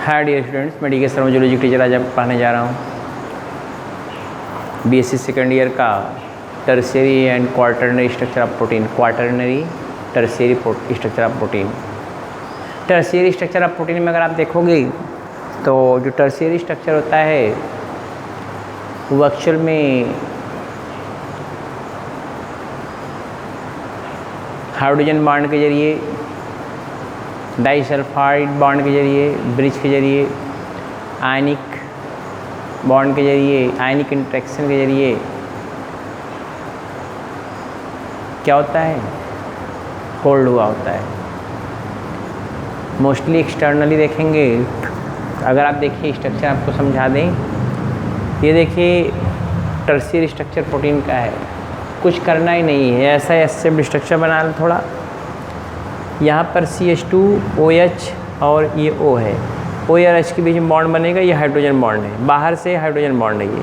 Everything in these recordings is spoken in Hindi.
हाय डियर स्टूडेंट्स, मैं डी के शर्मा जूलॉजी टीचर आज आपको पढ़ाने जा रहा हूँ बीएससी सेकेंड ईयर का tertiary and quaternary structure of protein. Quaternary tertiary structure of protein. Tertiary structure of protein में अगर आप देखोगे तो जो टर्शियरी स्ट्रक्चर होता है वो एक्चुअल में हाइड्रोजन बॉन्ड के जरिए, डाइसल्फाइड बॉन्ड के जरिए, ब्रिज के जरिए, आयनिक बॉन्ड के जरिए, आयनिक इंटरेक्शन के जरिए क्या होता है, होल्ड हुआ होता है। मोस्टली एक्सटर्नली देखेंगे, अगर आप देखिए स्ट्रक्चर आपको समझा दें, ये देखिए टर्शियरी स्ट्रक्चर प्रोटीन का है, कुछ करना ही नहीं है, ऐसा ऐसे स्ट्रक्चर बना लो थोड़ा। यहाँ पर CH2OH और ये O है, O और H के बीच में बॉन्ड बनेगा, ये हाइड्रोजन बॉन्ड है, बाहर से हाइड्रोजन बॉन्ड है, ये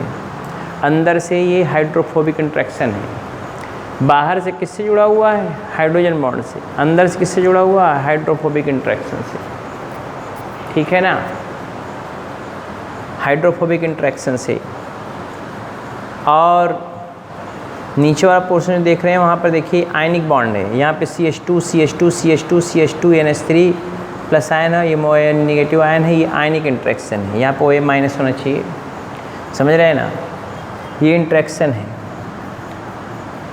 अंदर से ये हाइड्रोफोबिक इंट्रैक्शन है। बाहर से किससे जुड़ा हुआ है, हाइड्रोजन बॉन्ड से, अंदर से किससे जुड़ा हुआ है, हाइड्रोफोबिक इंट्रैक्शन से, ठीक है ना, हाइड्रोफोबिक इंट्रैक्शन से। और नीचे वाला पोर्शन देख रहे हैं, वहाँ पर देखिए आयनिक बॉन्ड है, यहाँ पे CH2 NH3 प्लस आयन है, ये नेगेटिव आयन है, ये आयनिक इंट्रैक्शन है, यहाँ पे OA माइनस होना चाहिए, समझ रहे हैं ना, ये इंट्रैक्शन है,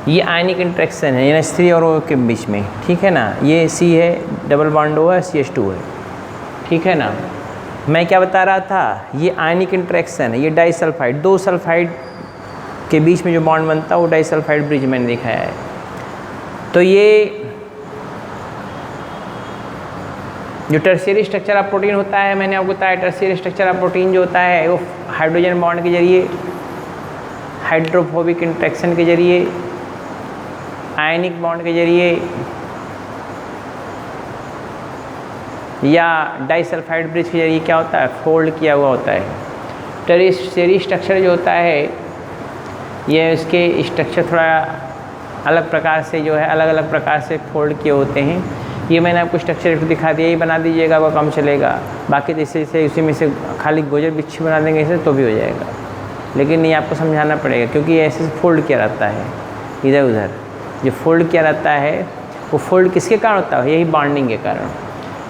ये आयनिक इंट्रैक्शन है NH3 और O के बीच में, ठीक है ना। ये C है, डबल बॉन्ड O है, CH2 है, ठीक है ना। मैं क्या बता रहा था, ये आयनिक इंट्रैक्शन है, ये डाइसल्फाइड, दो सल्फाइड के बीच में जो बॉन्ड बनता है वो डाइसल्फाइड ब्रिज मैंने दिखाया है। तो ये जो टर्शियरी स्ट्रक्चर ऑफ प्रोटीन होता है, मैंने आपको बताया टर्शियरी स्ट्रक्चर ऑफ प्रोटीन जो होता है वो हाइड्रोजन बॉन्ड के जरिए, हाइड्रोफोबिक इंट्रैक्शन के जरिए, आयनिक बॉन्ड के जरिए या डाइसल्फाइड ब्रिज के जरिए क्या होता है, फोल्ड किया हुआ होता है। टर्शियरी स्ट्रक्चर जो होता है ये इसके स्ट्रक्चर थोड़ा अलग प्रकार से जो है, अलग अलग प्रकार से फोल्ड किए होते हैं। ये मैंने आपको स्ट्रक्चर दिखा दिया, ये बना दीजिएगा, वो काम चलेगा। बाकी जैसे जैसे उसी में से खाली गोजर बिच्छी बना देंगे इसे तो भी हो जाएगा, लेकिन नहीं, आपको समझाना पड़ेगा क्योंकि ऐसे फोल्ड किया रहता है इधर उधर। जो फोल्ड किया रहता है वो फोल्ड किसके कारण होता है, यही बॉन्डिंग के कारण।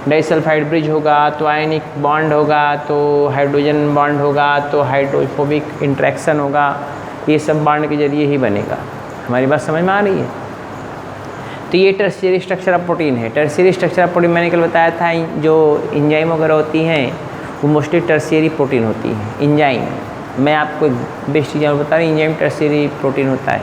डाइसल्फाइड ब्रिज होगा तो आयनिक बॉन्ड होगा, तो हाइड्रोजन बॉन्ड होगा, तो हाइड्रोफोबिक इंट्रैक्शन होगा, ये सब बॉन्ड के जरिए ही बनेगा। हमारी बात समझ में आ रही है। तो ये टर्शियरी स्ट्रक्चर ऑफ प्रोटीन है। टर्शियरी स्ट्रक्चर ऑफ प्रोटीन मैंने कल बताया था, जो एंजाइम वगैरह होती हैं वो मोस्टली टर्शियरी प्रोटीन होती है। एंजाइम मैं आपको बेस्ट चीज़ बता रहा हूँ, एंजाइम टर्शियरी प्रोटीन होता है।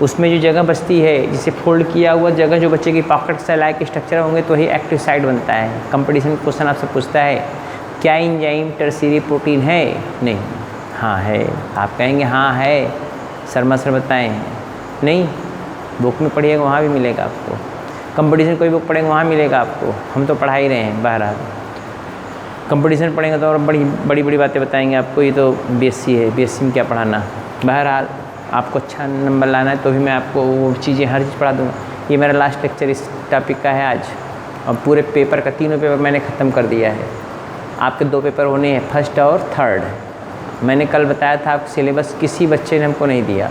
उसमें जो जगह बचती है, जिसे फोल्ड किया हुआ जगह जो बच्चे की पॉकेट सेल के स्ट्रक्चर होंगे तो ही एक्टिव साइट बनता है। कंपटीशन क्वेश्चन आपसे पूछता है क्या एंजाइम टर्शियरी प्रोटीन है, नहीं, हाँ है, आप कहेंगे हाँ है शर्मा सर बताएं, नहीं, बुक में पढ़िएगा वहाँ भी मिलेगा आपको, कंपटीशन कोई बुक पढ़ेंगे वहाँ मिलेगा आपको, हम तो पढ़ा ही रहे हैं। बहरहाल कंपटीशन पढ़ेंगे तो और बड़ी बड़ी बातें बताएंगे आपको, ये तो BSc है, BSc में क्या पढ़ाना। बहरहाल आपको अच्छा नंबर लाना है तो भी मैं आपको वो चीज़ें हर चीज़ पढ़ा दूँगा। ये मेरा लास्ट लेक्चर इस टॉपिक का है आज, और पूरे पेपर का 3 पेपर मैंने ख़त्म कर दिया है। आपके 2 पेपर होने हैं, फर्स्ट और थर्ड। मैंने कल बताया था आपको सिलेबस किसी बच्चे ने हमको नहीं दिया।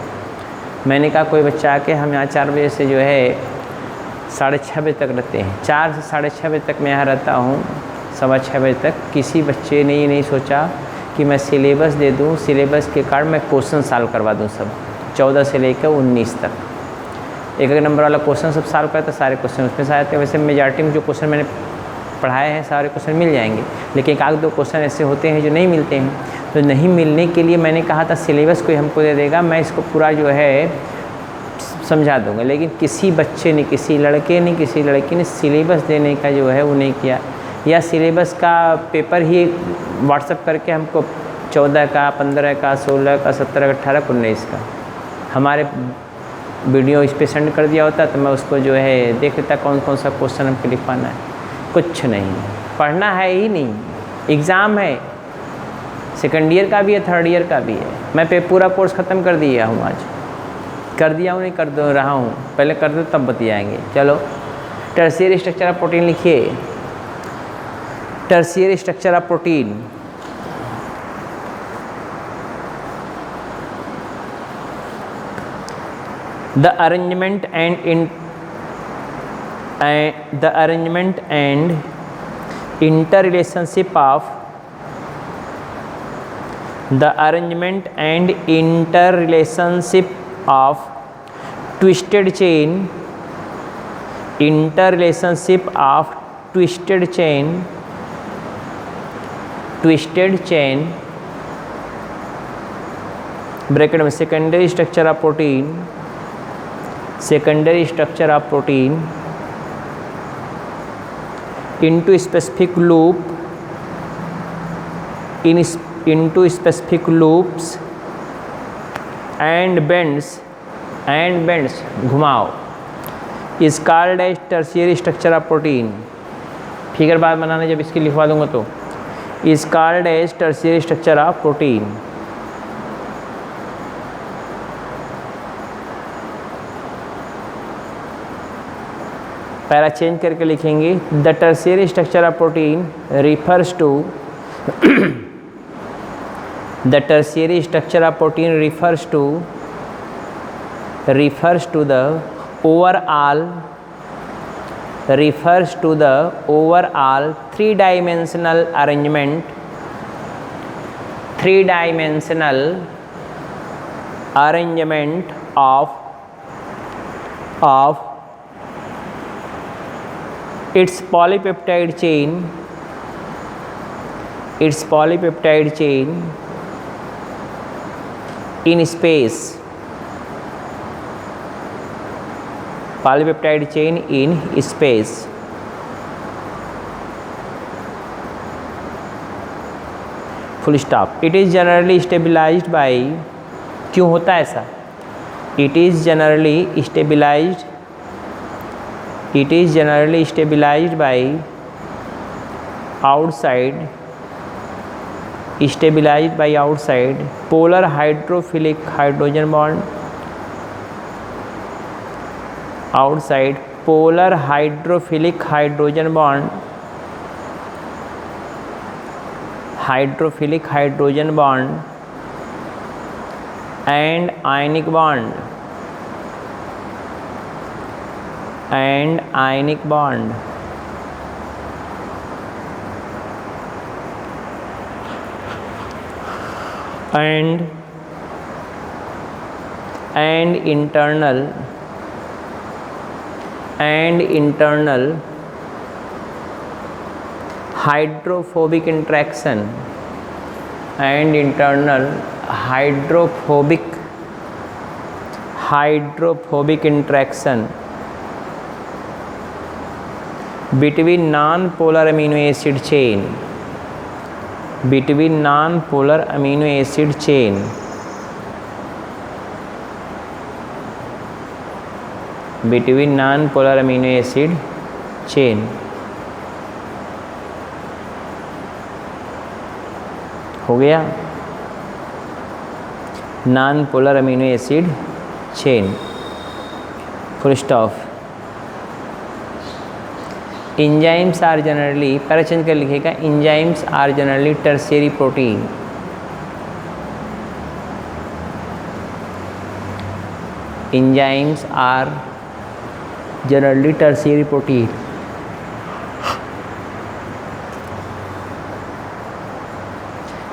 मैंने कहा कोई बच्चा आके, हम यहाँ 4 बजे से जो है 6:30 बजे तक रहते हैं, 4 से 6:30 बजे तक मैं यहाँ रहता हूँ, 6:15 बजे तक। किसी बच्चे ने ये नहीं सोचा कि मैं सिलेबस दे दूँ, सिलेबस के कारण मैं क्वेश्चन सॉल्व करवा दूँ सब, 14 से लेकर 19 तक। एक नंबर वाला क्वेश्चन सब सॉल्व करता, सारे क्वेश्चन उसमें से आते हैं। वैसे मेजॉरिटी में जो क्वेश्चन मैंने पढ़ाए हैं सारे क्वेश्चन मिल जाएंगे, लेकिन एक आध दो क्वेश्चन ऐसे होते हैं जो नहीं मिलते हैं। तो नहीं मिलने के लिए मैंने कहा था सिलेबस कोई हमको दे देगा, मैं इसको पूरा जो है समझा दूंगा। लेकिन किसी बच्चे ने, किसी लड़के ने, किसी लड़की ने सिलेबस देने का जो है वो नहीं किया, या सिलेबस का पेपर ही व्हाट्सएप करके हमको 14 का, 15 का, 16 का, 17 का, 18 का, 19 का हमारे वीडियो इस पर सेंड कर दिया होता, तो मैं उसको जो है देख लेता कौन कौन सा क्वेश्चन हमको लिखवाना है। कुछ नहीं, पढ़ना है ही नहीं, एग्ज़ाम है, सेकेंड ईयर का भी है, थर्ड ईयर का भी है। मैं पूरा कोर्स ख़त्म कर दिया हूँ आज, कर दिया हूँ, नहीं कर दो रहा हूँ, पहले कर दो तब बतियाएंगे। चलो टर्शियरी स्ट्रक्चर ऑफ प्रोटीन लिखिए। tertiary structure of protein. The arrangement and interrelationship of twisted chain bracket में secondary structure of protein into specific loops and bends घुमाव is called as tertiary structure of protein. Figure बाद बनाना जब इसकी लिखवा दूंगा तो is called as tertiary structure of protein. Para change करके लिखेंगे the tertiary structure of protein refers to the overall three-dimensional arrangement of its polypeptide chain in space. Full stop. It is generally stabilized by, क्यों होता है ऐसा? It is generally stabilized by outside polar hydrophilic hydrogen bond, and ionic bond, and internal hydrophobic interaction, between non-polar amino acid chain, हो गया non-polar amino acid chain. Full stop. Enzymes are generally, para change कर लिखेगा, enzymes are generally tertiary protein. Enzymes are generally tertiary protein.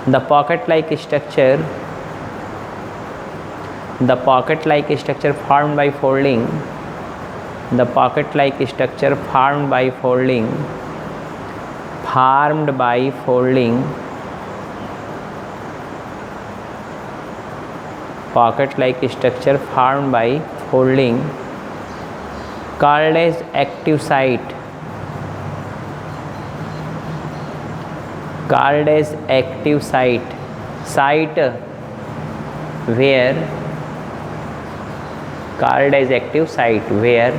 The pocket-like structure formed by folding, called as active site, where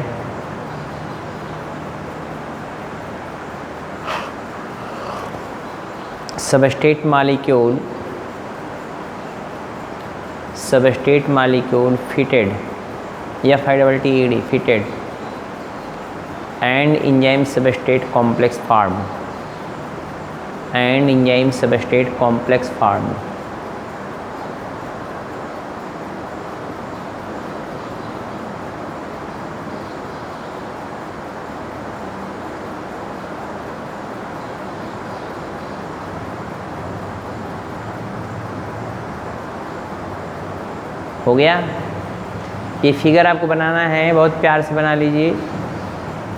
substrate molecule fitted, fitted, and enzyme substrate complex formed. And enzyme substrate complex form. हो गया। ये फिगर आपको बनाना है, बहुत प्यार से बना लीजिए।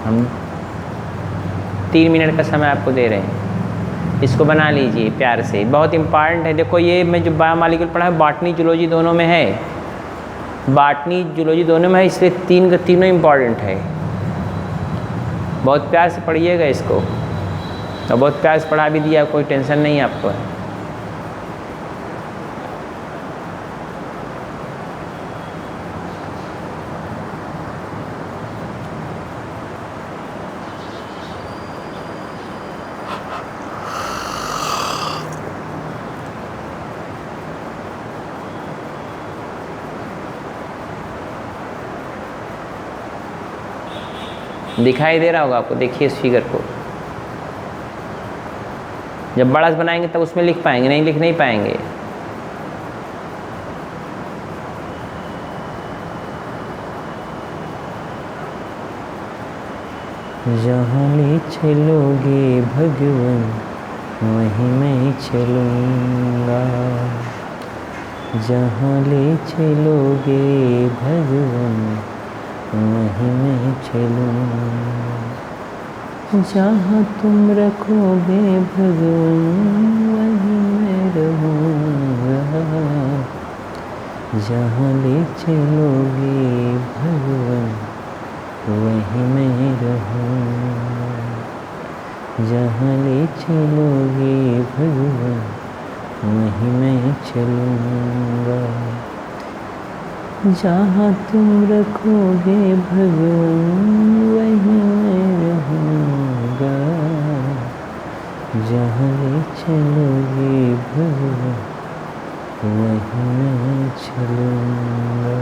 हम 3 मिनट का समय आपको दे रहे हैं, इसको बना लीजिए प्यार से, बहुत इम्पॉर्टेंट है। देखो ये मैं जो बायोमॉलिक्यूल पढ़ा है, बॉटनी जूलॉजी दोनों में है, बॉटनी जूलॉजी दोनों में है, इसलिए तीनों इम्पॉर्टेंट है। बहुत प्यार से पढ़िएगा इसको, और बहुत प्यार से पढ़ा भी दिया, कोई टेंशन नहीं आपको है। दिखाई दे रहा होगा आपको, देखिए इस फिगर को। जब बड़ा बनाएंगे तब उसमें लिख पाएंगे, नहीं लिख नहीं पाएंगे। जहाँ ले चलोगे भगवान वहीं मैं चलूँगा, जहाँ ले चलोगे भगवान वहीं मैं चलूँगा, जहाँ तुम रखोगे भगवान वहीं मैं रहूँगा, जहाँ ले चलोगे भगवान वहीं मैं रहूँगा, जहाँ ले चलोगे भगवान वहीं मैं चलूँगा, जहाँ तुम रखोगे भगवान वहीं मैं रहूँगा, जहाँ ले चलोगे भगवान वहीं मैं चलूँगा।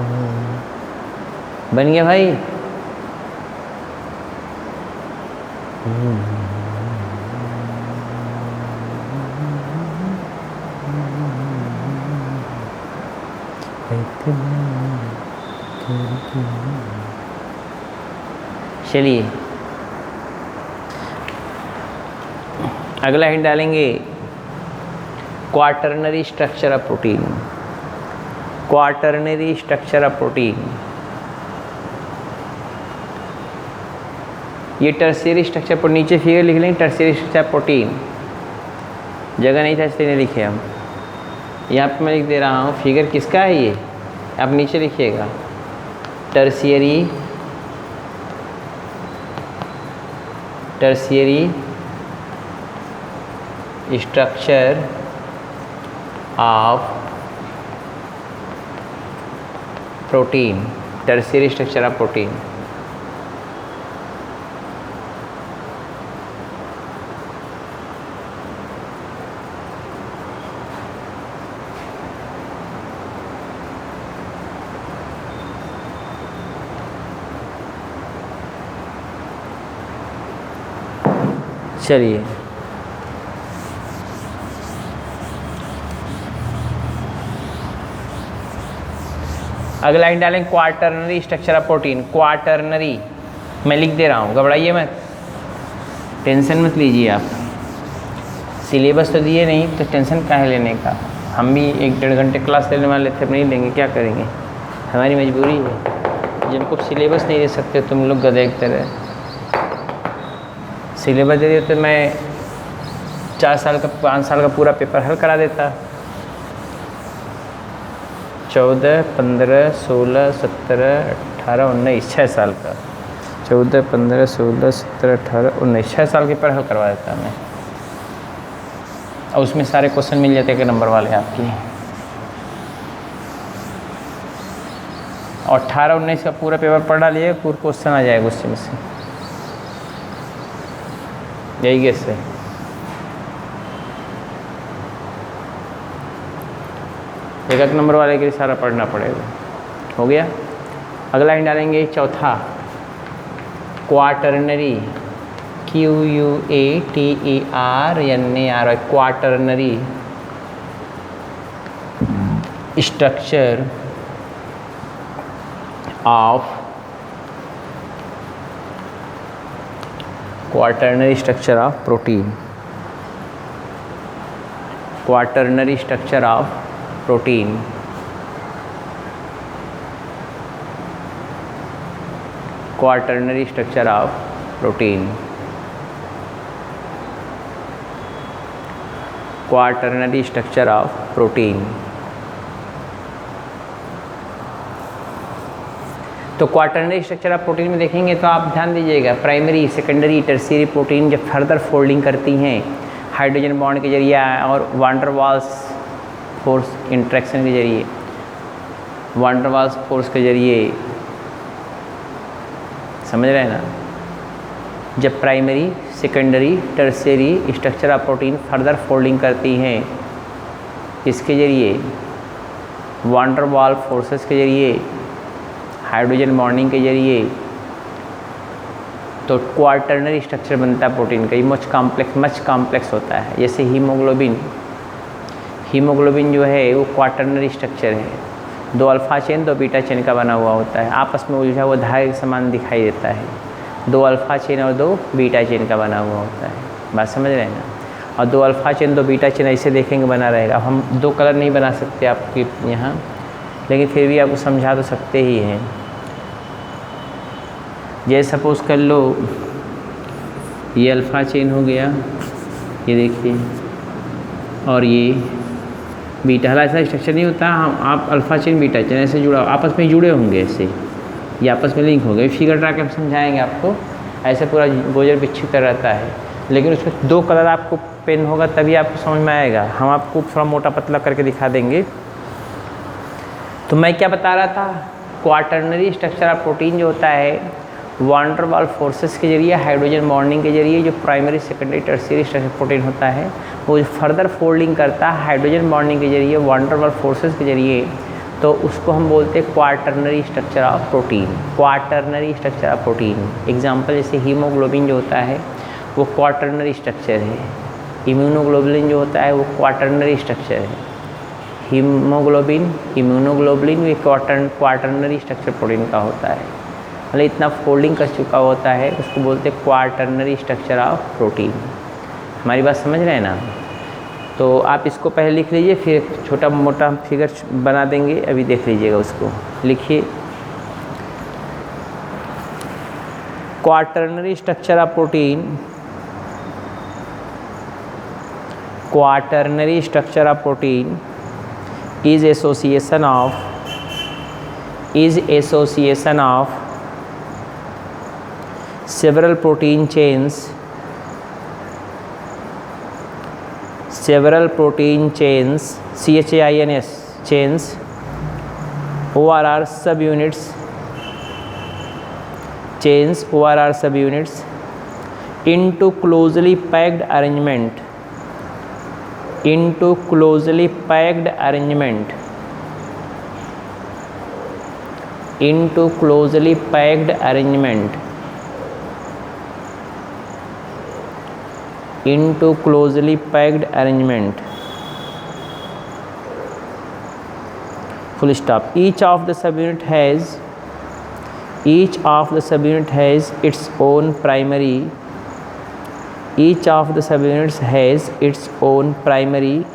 बन गया भाई? चलिए अगला हिंट डालेंगे, quaternary structure of protein. Quaternary structure of protein, ये टर्शियरी स्ट्रक्चर पर नीचे फिगर लिख लेंगे, टर्शियरी स्ट्रक्चर प्रोटीन। जगह नहीं था इसलिए नहीं लिखे हम, यहाँ पे मैं लिख दे रहा हूँ। फिगर किसका है ये, आप नीचे लिखिएगा, tertiary structure of protein, tertiary structure of protein. चलिए अगला लाइन डालें, quaternary structure of protein. Quaternary मैं लिख दे रहा हूँ, घबराइए मत, टेंशन मत लीजिए आप। सिलेबस तो दिए नहीं तो टेंशन काहे लेने का। हम भी 1-1.5 घंटे क्लास लेने वाले थे, नहीं लेंगे, क्या करेंगे, हमारी मजबूरी है। जब कुछ सिलेबस नहीं दे सकते तुम लोग गधे की तरह। सिलेबस दे देते तो मैं 4 साल का 5 साल का पूरा पेपर हल करा देता। 14, 15, 16, 17, 18, 19, 6 साल का। 14, 15, 16, 17, 18, 19, 6 साल के पेपर हल करवा देता मैं, और उसमें सारे क्वेश्चन मिल जाते हैं नंबर वाले आपके। और 18, 19 का पूरा पेपर पढ़ डालिए, पूरा क्वेश्चन आ जाएगा उससे में से। यही गेस है। एक नंबर वाले के लिए सारा पढ़ना पड़ेगा। हो गया। अगला हिंट डालेंगे, चौथा, quaternary QUATERNARY, quaternary structure of protein, quaternary structure of protein, quaternary structure of protein, quaternary structure of protein. तो क्वाटरनरी स्ट्रक्चर ऑफ प्रोटीन में देखेंगे तो आप ध्यान दीजिएगा, प्राइमरी, सेकेंडरी, टर्शियरी प्रोटीन जब फर्दर फोल्डिंग करती हैं हाइड्रोजन बॉन्ड के जरिए और van der Waals force interaction के जरिए, वान डेर वाल्स फोर्स के जरिए, समझ रहे हैं ना। जब primary, secondary, tertiary structure of protein further folding करती हैं इसके जरिए, वान डेर वाल फोर्सेस के जरिए, हाइड्रोजन बॉन्डिंग के जरिए, तो क्वाटरनरी स्ट्रक्चर बनता है प्रोटीन का। ये मच कॉम्प्लेक्स होता है। जैसे हीमोग्लोबिन जो है वो क्वाटरनरी स्ट्रक्चर है, 2 अल्फा चेन 2 बीटा चेन का बना हुआ होता है, आपस में उलझा हुआ धागे के समान दिखाई देता है। 2 अल्फा चेन और 2 बीटा चेन का बना हुआ होता है, बात समझ रहे हैं ना। और 2 अल्फा चेन 2 बीटा चेन ऐसे देखेंगे बना रहेगा। अब हम 2 कलर नहीं बना सकते आपके यहाँ, लेकिन फिर भी आपको समझा तो सकते ही हैं। जैसे सपोज़ कर लो ये अल्फ़ा चेन हो गया, ये देखिए, और ये बीटा। हालांकि ऐसा स्ट्रक्चर नहीं होता, हम आप अल्फ़ा चेन बीटा चेन ऐसे जुड़ा, आपस में जुड़े होंगे, ऐसे ये आपस में लिंक हो गए। फिगर ड्रा के हम समझाएंगे आपको, ऐसे पूरा गोजर बिच्छू तर रहता है, लेकिन उसमें 2 कलर आपको पेन होगा तभी आपको समझ में आएगा। हम आपको थोड़ा मोटा पतला करके दिखा देंगे। तो मैं क्या बता रहा था, क्वाटरनरी स्ट्रक्चर ऑफ प्रोटीन जो होता है वान डेर वाल फोर्सेस के जरिए, हाइड्रोजन बॉन्डिंग के जरिए, जो primary, secondary, tertiary structure protein होता है वो फर्दर फोल्डिंग करता है हाइड्रोजन बॉन्डिंग के जरिए, वान डेर वाल फोर्सेस के जरिए, तो उसको हम बोलते हैं quaternary structure of protein. Quaternary structure of protein example जैसे हीमोग्लोबिन जो होता है वो क्वाटरनरी स्ट्रक्चर है, इम्यूनोग्लोबुलिन जो होता है वो क्वाटरनरी स्ट्रक्चर है। हीमोग्लोबिन, इम्यूनोग्लोबुलिन ये क्वाटरनरी स्ट्रक्चर प्रोटीन का होता है, मतलब इतना फोल्डिंग कर चुका होता है, उसको बोलते हैं क्वाटरनरी स्ट्रक्चर ऑफ प्रोटीन। हमारी बात समझ रहे हैं ना। तो आप इसको पहले लिख लीजिए, फिर छोटा मोटा फिगर बना देंगे, अभी देख लीजिएगा उसको। लिखिए quaternary structure of protein, quaternary structure of protein is association of several protein chains, CHAINS chains, ORR subunits, into closely packed arrangement, into closely packed arrangement, into closely packed arrangement, into closely packed arrangement, full stop. Each of the subunit has its own primary, each of the subunits has its own primary,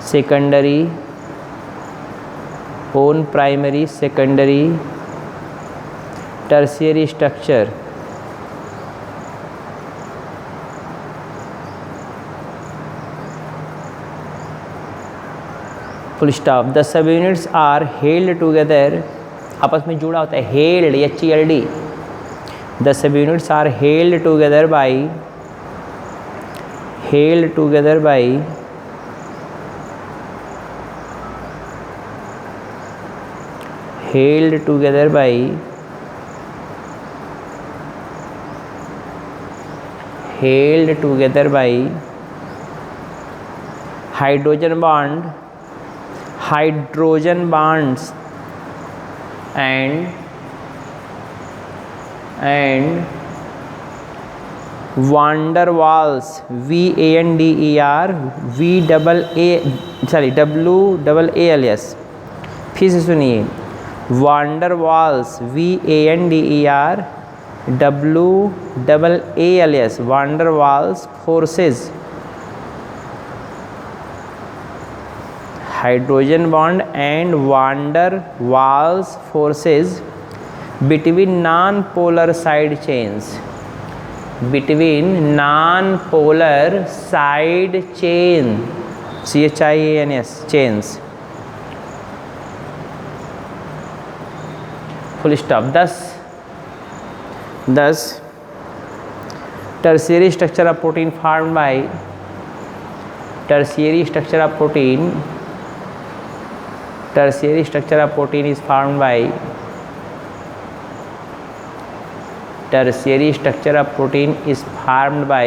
secondary, tertiary structure. Full stop. The subunits are held together, आपस में जुड़ा होता है, held, HELD। The subunits are held together by hydrogen bonds and and van der Waals, WALS, फिर से सुनिए, van der Waals, WALS, van der Waals forces, hydrogen bond and van der Waals forces between non-polar side chains, between non-polar side chain, CHIANS, chains, full stop. Thus tertiary structure of protein formed by tertiary structure of protein is formed by tertiary structure of protein is formed by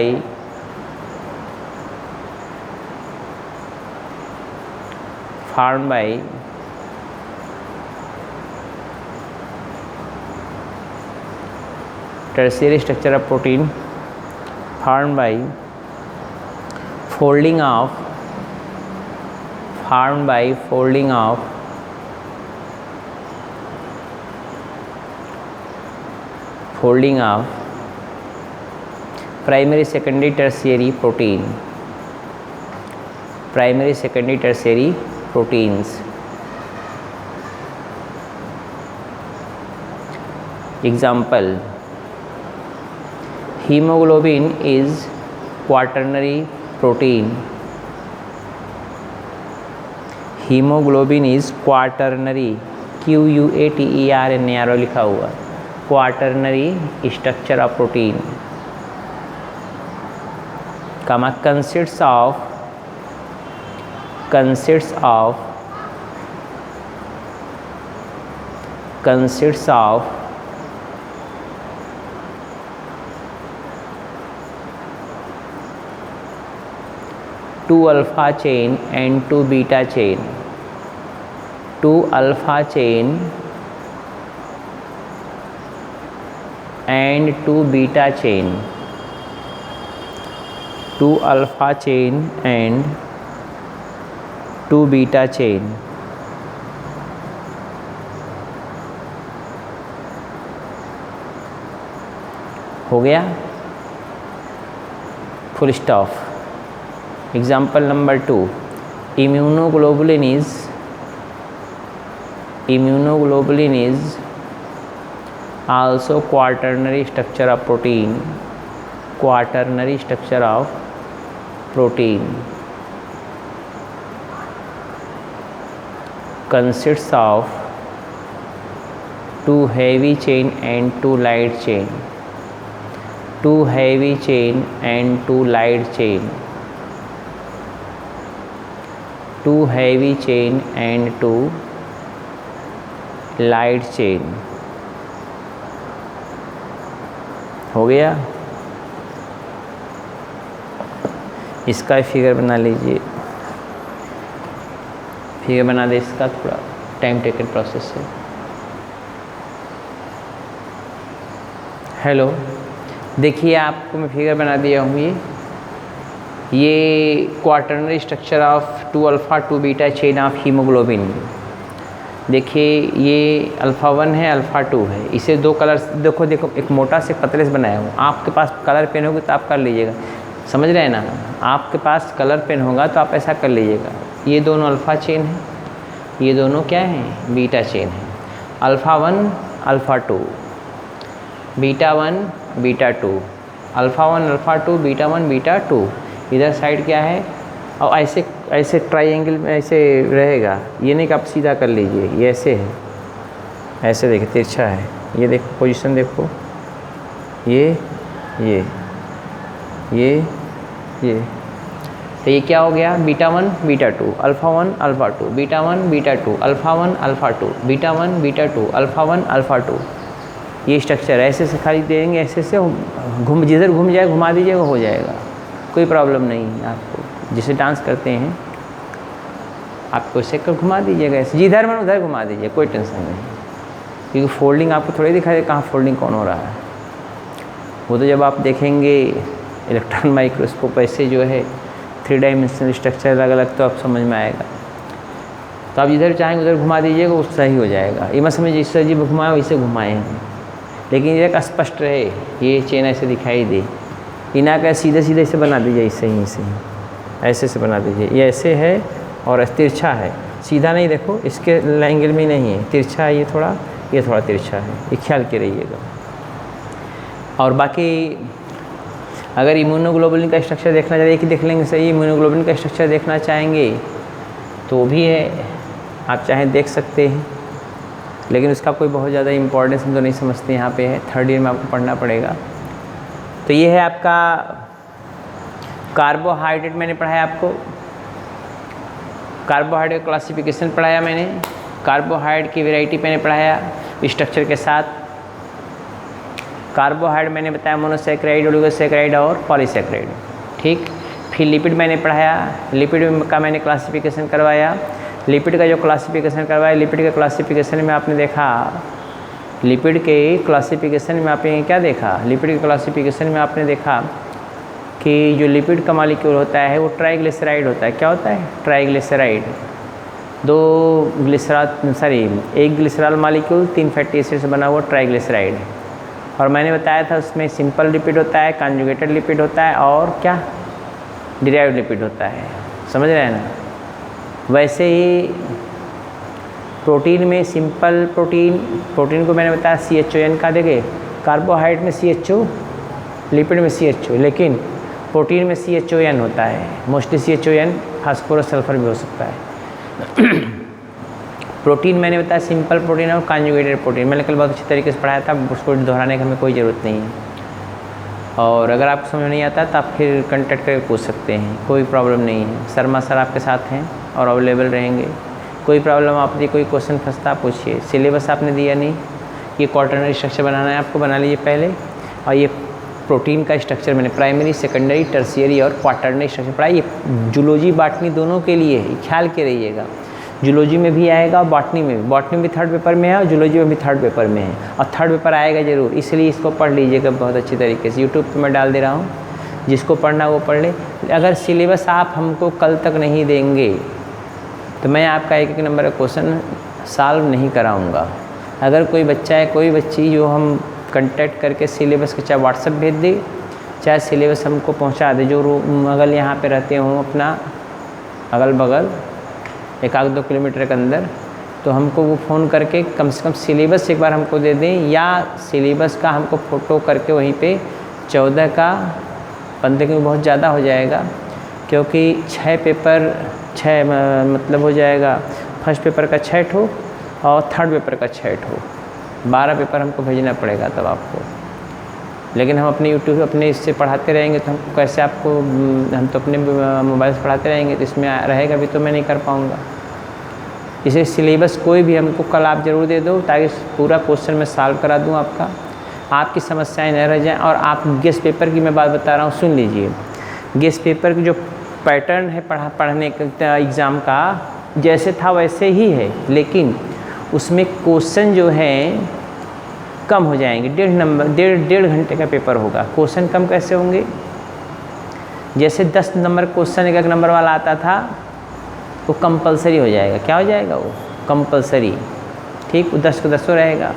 tertiary structure of protein formed by folding of primary, secondary, tertiary protein, primary, secondary, tertiary proteins. Example: hemoglobin is quaternary protein. Hemoglobin is quaternary, QUATERN arrow लिखा हुआ, quaternary structure of protein, comma consists of 2 alpha chain and 2 beta chain, 2 alpha chain and 2 beta chain, 2 alpha chain and 2 beta chain. हो गया, full stop. Example number 2, immunoglobulin is also quaternary structure of protein, consists of 2 heavy chain and 2 light chain, 2 heavy chain and 2 light chain, 2 heavy chain and 2 light chain. हो गया. इसका फिगर बना लीजिए, फिगर बना दे इसका, थोड़ा टाइम टेकन प्रोसेस है. हेलो, देखिए आपको मैं फिगर बना दिया हूँ. ये quaternary structure of 2 alpha 2 beta chain of haemoglobin. देखिए ये अल्फ़ा 1 है, अल्फ़ा 2 है. इसे 2 कलर देखो, एक मोटा से पतले से बनाया हूँ. आपके पास कलर पेन होगी तो आप कर लीजिएगा, समझ रहे हैं ना. आपके पास कलर पेन होगा तो आप ऐसा कर लीजिएगा. ये दोनों अल्फ़ा चेन है, ये दोनों क्या हैं, बीटा चेन है. Alpha 1 alpha 2, beta 1 beta 2, alpha 1 alpha 2, beta 1 beta 2. इधर साइड क्या है, और ऐसे ट्राइंगल में ऐसे रहेगा. ये नहीं कि आप सीधा कर लीजिए, ये ऐसे है, ऐसे देखिए तिरछा है. ये देखो पोजीशन देखो, ये तो ये क्या हो गया, beta 1 beta 2, alpha 1 alpha 2, beta 1 beta 2, alpha 1 alpha 2, beta 1 beta 2, alpha 1 alpha 2. ये स्ट्रक्चर ऐसे से खाली देंगे, ऐसे से जिधर घूम जाए घुमा दीजिएगा, हो जाएगा, कोई प्रॉब्लम नहीं है. आपको जिसे डांस करते हैं आपको इसे कर घुमा दीजिएगा, ऐसे जिधर मन उधर घुमा दीजिए, कोई टेंशन नहीं. क्योंकि फोल्डिंग आपको थोड़ी दिखाई दे कहाँ फोल्डिंग कौन हो रहा है. वो तो जब आप देखेंगे इलेक्ट्रॉन माइक्रोस्कोप ऐसे जो है 3 डायमेंशनल स्ट्रक्चर अलग अलग, तो आप समझ में आएगा। तो आप जिधर चाहेंगे उधर घुमा दीजिएगा, वो सही हो जाएगा। ये मत समझिए जिस तरह घुमाए वैसे घुमाए हैं, लेकिन ये स्पष्ट रहे, ये चेन ऐसे दिखाई दे। इना का सीधे सीधे से बना दीजिए, ऐसे ही ऐसे से बना दीजिए। ये ऐसे है और तिरछा है, सीधा नहीं, देखो इसके एंगल में नहीं है, तिरछा है ये थोड़ा तिरछा है, ये ख्याल के रहिएगा। और बाकी अगर इम्यूनोग्लोबुलिन का स्ट्रक्चर देखना चाहिए कि देख लेंगे सही, इम्यूनोग्लोबुलिन का स्ट्रक्चर देखना चाहेंगे तो भी है, आप चाहें देख सकते हैं, लेकिन उसका कोई बहुत ज़्यादा इम्पोर्टेंस हम तो नहीं समझते। यहाँ पे है 3rd ईयर में आपको पढ़ना पड़ेगा। तो ये है आपका कार्बोहाइड्रेट, मैंने पढ़ाया आपको कार्बोहाइड्रेट क्लासिफिकेशन पढ़ाया मैंने, कार्बोहाइड्रेट की वैरायटी मैंने पढ़ाया स्ट्रक्चर के साथ। कार्बोहाइड्रेट मैंने बताया मोनोसैकेराइड, ओलिगोसैकेराइड और पॉलीसैकेराइड, ठीक। फिर लिपिड मैंने पढ़ाया, लिपिड का मैंने क्लासिफिकेशन करवाया। लिपिड का जो क्लासिफिकेशन करवाया, लिपिड के क्लासिफिकेशन में आपने देखा, लिपिड के क्लासिफिकेशन में आपने क्या देखा, लिपिड के क्लासिफिकेशन में आपने देखा कि जो लिपिड का मॉलिक्यूल होता है वो ट्राइग्लिसराइड होता है। क्या होता है? ट्राइग्लिसराइड। एक ग्लिसरॉल मॉलिक्यूल 3 फैटी एसिड से बना हुआ ट्राइग्लिसराइड। और मैंने बताया था उसमें सिंपल लिपिड होता है, कॉन्जुगेटेड लिपिड होता है और क्या, डिराइव्ड लिपिड होता है। समझ रहे हैं ना? वैसे ही प्रोटीन में सिंपल प्रोटीन को मैंने बताया CHON का, देखे कार्बोहाइड्रेट में CHO, लिपिड में CHO, लेकिन प्रोटीन में CHON होता है। मोस्टली CHON फास्फोरस सल्फर भी हो सकता है। प्रोटीन मैंने बताया सिंपल प्रोटीन और कॉन्जुगेटेड प्रोटीन, मैंने कल बहुत अच्छी तरीके से पढ़ाया था, उसको दोहराने की हमें कोई ज़रूरत नहीं है। और अगर आपको समझ नहीं आता तो आप फिर कांटेक्ट करके पूछ सकते हैं, कोई प्रॉब्लम नहीं है। शर्मा सर आपके साथ हैं और अवेलेबल रहेंगे। कोई प्रॉब्लम आपने, कोई क्वेश्चन फंसता पूछिए। सिलेबस आपने दिया नहीं, ये क्वार्टरनरी स्ट्रक्चर बनाना है आपको, बना लीजिए पहले। और ये प्रोटीन का स्ट्रक्चर मैंने प्राइमरी, सेकेंडरी, टर्शियरी और क्वार्टरनरी स्ट्रक्चर पढ़ा। ये जूलॉजी बॉटनी दोनों के लिए है, ख्याल के रहिएगा। जूलॉजी में भी आएगा और बॉटनी में भी। बॉटनी भी 3rd पेपर में है और जूलॉजी में भी 3rd पेपर में है, और 3rd पेपर आएगा ज़रूर, इसलिए इसको पढ़ लीजिएगा बहुत अच्छी तरीके से। यूट्यूब पे मैं डाल दे रहा हूँ, जिसको पढ़ना वो पढ़ ले। अगर सिलेबस आप हमको कल तक नहीं देंगे तो मैं आपका एक नंबर का क्वेश्चन सॉल्व नहीं कराऊँगा। अगर कोई बच्चा है, कोई बच्ची जो हम कांटेक्ट करके सिलेबस के चाहे व्हाट्सएप भेज दे, चाहे सिलेबस हमको पहुँचा दे, जो अगर यहाँ पे रहते हों अपना अगल बगल 1-2 किलोमीटर के अंदर, तो हमको वो फ़ोन करके कम से कम सिलेबस एक बार हमको दे दें, या सिलेबस का हमको फ़ोटो करके वहीं पे 14 का 15 में बहुत ज़्यादा हो जाएगा, क्योंकि 6 पेपर 6 मतलब हो जाएगा, फर्स्ट पेपर का 6 ठो और 3rd पेपर का 6 ठो, 12 पेपर हमको भेजना पड़ेगा तब आपको। लेकिन हम अपने यूट्यूब अपने इससे पढ़ाते रहेंगे तो हमको कैसे आपको, हम तो अपने मोबाइल से पढ़ाते रहेंगे तो इसमें रहेगा भी तो मैं नहीं कर पाऊँगा। इसे सिलेबस कोई भी हमको कल आप ज़रूर दे दो, ताकि पूरा क्वेश्चन मैं सॉल्व करा दूँ आपका, आपकी समस्याएं न रह जाएं। और आप गेस्ट पेपर की मैं बात बता रहा हूँ, सुन लीजिए। गेस्ट पेपर की जो पैटर्न है पढ़ने का एग्ज़ाम का, जैसे था वैसे ही है, लेकिन उसमें क्वेश्चन जो हैं कम हो जाएंगे। 1.5 घंटे का पेपर होगा। क्वेश्चन कम कैसे होंगे? जैसे 10 नंबर क्वेश्चन 1 नंबर वाला आता था, वो कंपलसरी हो जाएगा। क्या हो जाएगा? वो कंपलसरी, ठीक। 10 को 10 रहेगा।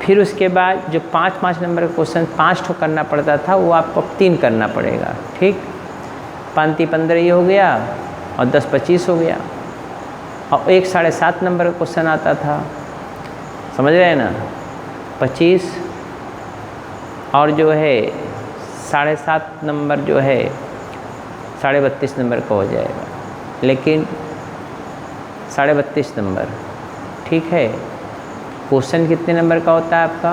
फिर उसके बाद जो 5 नंबर का क्वेश्चन 5 ठो करना पड़ता था, वो आपको 3 करना पड़ेगा, ठीक। 5 15 ये हो गया और 10 25 हो गया। और एक 7.5 नंबर का क्वेश्चन आता था, समझ रहे हैं ना, 25, और जो है 7.5 नंबर जो है 32.5 नंबर का हो जाएगा। लेकिन 32.5 नंबर, ठीक है। क्वेश्चन कितने नंबर का होता है आपका?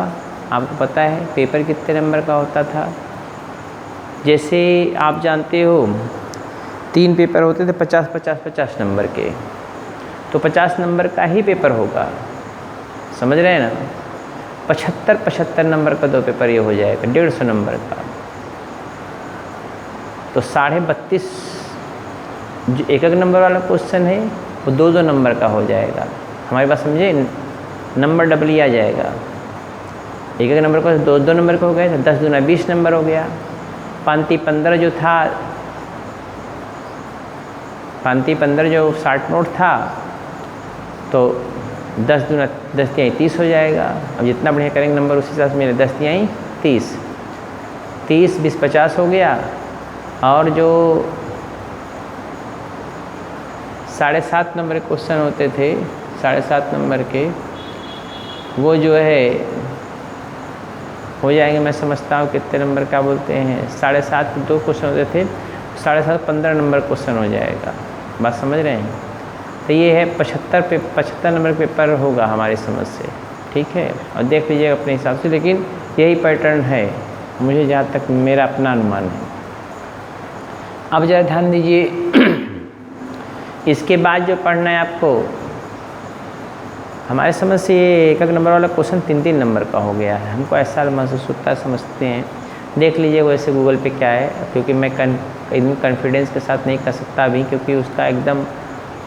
आपको पता है पेपर कितने नंबर का होता था? जैसे आप जानते हो 3 पेपर होते थे 50 नंबर के, तो 50 नंबर का ही पेपर होगा, समझ रहे हैं ना। 75 नंबर का 2 पेपर ये हो जाएगा, 150 नंबर का। तो 32.5 जो 1 नंबर वाला क्वेश्चन है वो 2 नंबर का हो जाएगा। हमारी बात समझे? नंबर डबल आ जाएगा। एक एक नंबर को दो दो नंबर का हो गया, 10 दूना 20 नंबर हो गया। पांति 15 जो था, पांति 15 जो 60 नोट था, तो 10 दूना 10 तिहाई 30 हो जाएगा। अब जितना बढ़िया करेंगे नंबर उस हिसाब से मेरे 10 तिहाई 30, 30 20 50 हो गया। और जो 7.5 नंबर के क्वेश्चन होते थे, 7.5 नंबर के, वो जो है हो जाएंगे, मैं समझता हूँ कितने नंबर का बोलते हैं, 7.5 2 क्वेश्चन होते थे, 7.5 15 नंबर क्वेश्चन हो जाएगा। बात समझ रहे हैं? तो ये है 75 नंबर पेपर होगा हमारी समझ से, ठीक है। और देख लीजिएगा अपने हिसाब से, लेकिन यही पैटर्न है मुझे जहाँ तक मेरा अपना अनुमान है। अब ज़रा ध्यान दीजिए, इसके बाद जो पढ़ना है आपको, हमारे समझ से ये एक नंबर वाला क्वेश्चन 3 नंबर का हो गया है। हमको ऐसा महसूस होता है, समझते हैं। देख लीजिए वैसे गूगल पे क्या है, क्योंकि मैं एकदम कॉन्फिडेंस के साथ नहीं कर सकता अभी, क्योंकि उसका एकदम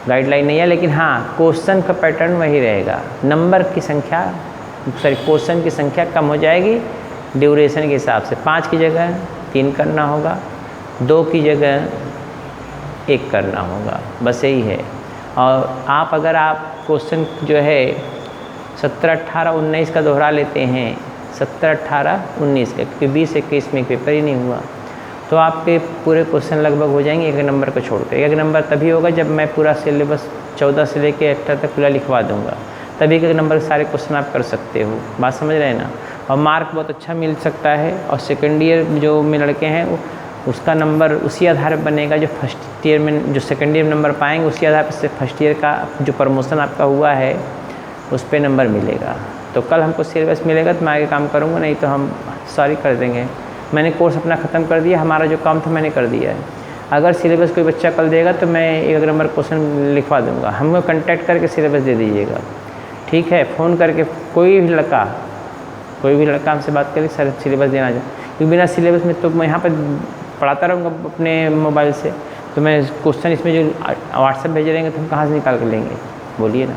गाइडलाइन नहीं है। लेकिन हाँ, क्वेश्चन का पैटर्न वही रहेगा, नंबर की संख्या, सॉरी क्वेश्चन की संख्या कम हो जाएगी ड्यूरेशन के हिसाब से। 5 की जगह 3 करना होगा, 2 की जगह 1 करना होगा, बस यही है। और आप अगर आप क्वेश्चन जो है 17 18 19 का दोहरा लेते हैं, 17 18 19 का, क्योंकि 20 21 में एक पेपर ही नहीं हुआ, तो आपके पूरे क्वेश्चन लगभग हो जाएंगे 1 नंबर को छोड़ के। 1 नंबर तभी होगा जब मैं पूरा सिलेबस 14 से लेकर 18 तक पूरा लिखवा दूंगा, तभी 1 नंबर के सारे क्वेश्चन आप कर सकते हो। बात समझ रहे हैं ना? और मार्क बहुत अच्छा मिल सकता है। और सेकेंड ईयर जो में लड़के हैं उसका नंबर उसी आधार पर बनेगा जो फर्स्ट ईयर में, जो सेकेंड ईयर में नंबर पाएंगे उसी आधार पर से फर्स्ट ईयर का जो प्रमोशन आपका हुआ है उस पर नंबर मिलेगा। तो कल हमको सिलेबस मिलेगा तो मैं आगे काम करूँगा, नहीं तो हम सॉरी कर देंगे। मैंने कोर्स अपना ख़त्म कर दिया, हमारा जो काम था मैंने कर दिया है। अगर सिलेबस कोई बच्चा कल देगा तो मैं 1 नंबर क्वेश्चन लिखवा दूँगा। हमको कांटेक्ट करके सिलेबस दे दीजिएगा, ठीक है। फ़ोन करके कोई भी लड़का हमसे बात करे, सर सिलेबस देना चाहिए, क्योंकि बिना सिलेबस में तो मैं यहाँ पर पढ़ाता रहूँगा अपने मोबाइल से, तो मैं क्वेश्चन इसमें जो व्हाट्सएप भेज रहेंगे तो हम कहाँ से निकाल कर लेंगे, बोलिए ना।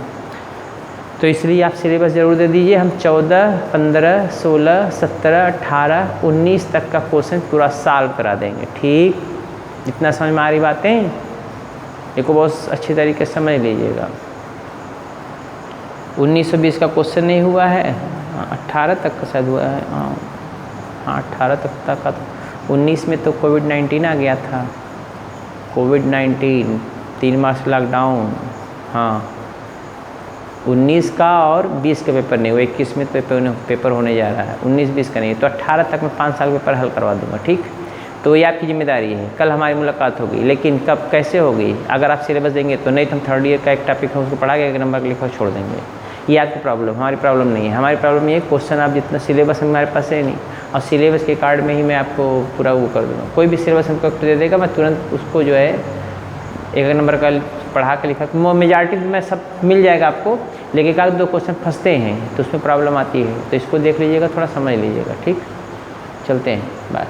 तो इसलिए आप सिलेबस ज़रूर दे दीजिए। हम 14 15 16 17 18 19 तक का क्वेश्चन पूरा सॉल्व करा देंगे, ठीक। इतना समझ में आ रही बातें? देखो बहुत अच्छी तरीके से समझ लीजिएगा। 1920 का क्वेश्चन नहीं हुआ है, 18 तक का शायद हुआ है, हाँ 18 तक का। तो 19 में तो कोविड-19 आ गया था, कोविड-19, 3 मास लॉकडाउन, हाँ 19 का और 20 का पेपर नहीं हुआ, 21 में तो पेपर होने जा रहा है, 19-20 का नहीं। तो 18 तक मैं 5 साल पेपर हल करवा दूंगा, ठीक। तो ये आपकी जिम्मेदारी है। कल हमारी मुलाकात होगी, लेकिन कब कैसे होगी? अगर आप सिलेबस देंगे तो, नहीं तो हम 3rd ईयर का एक टॉपिक है उसको पढ़ा के 1 नंबर लिखा छोड़ देंगे। ये आपकी प्रॉब्लम, हमारी प्रॉब्लम नहीं है। हमारी प्रॉब्लम ये क्वेश्चन आप जितना सिलेबस हमारे पास है नहीं, और सिलेबस के कार्ड में ही मैं आपको पूरा वो कर दूँगा। कोई भी सिलेबस हमको दे देगा, मैं तुरंत उसको जो है 1 नंबर का पढ़ा के लिखा, मेजॉरिटी में सब मिल जाएगा आपको, लेकिन 1-2 क्वेश्चन फंसते हैं तो उसमें प्रॉब्लम आती है। तो इसको देख लीजिएगा, थोड़ा समझ लीजिएगा, ठीक। चलते हैं, बाय।